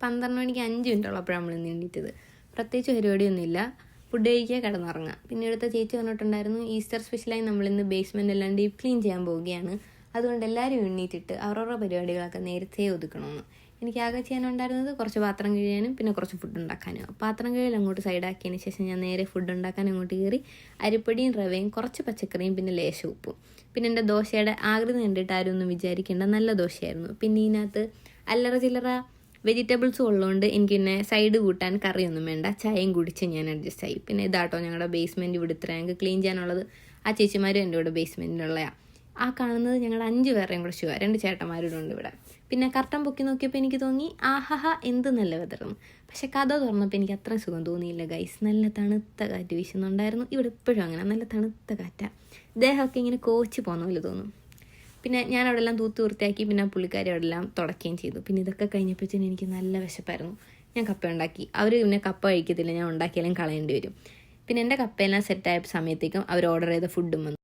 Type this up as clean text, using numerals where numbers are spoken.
12 മണിക്ക് 5 മിനിറ്റുള്ളപ്പോഴാണ് നമ്മൾ നീണ്ടിട്ടത്. പ്രത്യേകിച്ച് പരിപാടിയൊന്നുമില്ല, ഫുഡ് കഴിക്കുക, കിടന്നുറങ്ങുക. പിന്നെ ഇവിടുത്തെ ചേച്ചി പറഞ്ഞിട്ടുണ്ടായിരുന്നു ഈസ്റ്റർ സ്പെഷ്യലായി നമ്മളിന്ന് ബേസ്മെൻ്റ് എല്ലാം ഡീപ്പ് ക്ലീൻ ചെയ്യാൻ പോവുകയാണ്, അതുകൊണ്ട് എല്ലാവരും എണ്ണീറ്റിട്ട് അവരവരുടെ പരിപാടികളൊക്കെ നേരത്തെ ഒതുക്കണമെന്ന്. എനിക്ക് ആകെ ചെയ്യാനുണ്ടായിരുന്നത് കുറച്ച് പാത്രം കഴുകാനും പിന്നെ കുറച്ച് ഫുഡ് ഉണ്ടാക്കാനും. പാത്രം കഴുകൽ അങ്ങോട്ട് സൈഡാക്കിയതിന് ശേഷം ഞാൻ നേരെ ഫുഡ് ഉണ്ടാക്കാൻ അങ്ങോട്ട് കയറി. അരിപ്പൊടിയും റവയും കുറച്ച് പച്ചക്കറിയും പിന്നെ ലേശം ഉപ്പും. പിന്നെ എൻ്റെ ദോശയുടെ ആകൃതി കണ്ടിട്ട് ആരും ഒന്നും വിചാരിക്കേണ്ട, നല്ല ദോശയായിരുന്നു. പിന്നെ ഇതിനകത്ത് അല്ലറ ചില്ലറ വെജിറ്റബിൾസും ഉള്ളതുകൊണ്ട് എനിക്ക് പിന്നെ സൈഡ് കൂട്ടാൻ കറിയൊന്നും വേണ്ട, ചായയും കുടിച്ച് ഞാൻ അഡ്ജസ്റ്റ് ആയി. പിന്നെ ഇതാട്ടോ ഞങ്ങളുടെ ബേസ്മെൻറ്റ് ഇവിടെ ഇത്ര ഞങ്ങൾക്ക് ക്ലീൻ ചെയ്യാനുള്ളത്. ആ ചേച്ചിമാരും എൻ്റെ കൂടെ ബേസ്മെൻറ്റിലുള്ളതാണ്. ആ കാണുന്നത് ഞങ്ങളുടെ 5 പേരുടെയും കൂടെ ഷുവാ, 2 ചേട്ടന്മാരും ഉണ്ട് ഇവിടെ. പിന്നെ കർട്ടൻ പൊക്കി നോക്കിയപ്പോൾ എനിക്ക് തോന്നി ആഹാ എന്ത് നല്ല വെതറുന്നു. പക്ഷെ കഥ തുറന്നപ്പോൾ എനിക്ക് അത്ര സുഖം തോന്നിയില്ല ഗൈസ്. നല്ല തണുത്ത കാറ്റ് വീശുന്നുണ്ടായിരുന്നു. ഇവിടെ ഇപ്പോഴും അങ്ങനെ നല്ല തണുത്ത കാറ്റാണ്. ദേഹമൊക്കെ ഇങ്ങനെ കോച്ച് പോകുന്ന പോലെ തോന്നും. പിന്നെ ഞാൻ അവിടെ എല്ലാം തൂത്ത് വൃത്തിയാക്കി. പിന്നെ പുള്ളിക്കാരി അവിടെ എല്ലാം തുടക്കുകയും ചെയ്തു. പിന്നെ ഇതൊക്കെ കഴിഞ്ഞപ്പോഴത്തേനും എനിക്ക് നല്ല വിശപ്പായിരുന്നു. ഞാൻ കപ്പ ഉണ്ടാക്കി. അവർ പിന്നെ കപ്പ കഴിക്കത്തില്ല, ഞാൻ ഉണ്ടാക്കിയാലും കളയേണ്ടി വരും. പിന്നെ എൻ്റെ കപ്പയെല്ലാം സെറ്റായ സമയത്തേക്കും അവർ ഓർഡർ ചെയ്ത ഫുഡും വന്നു.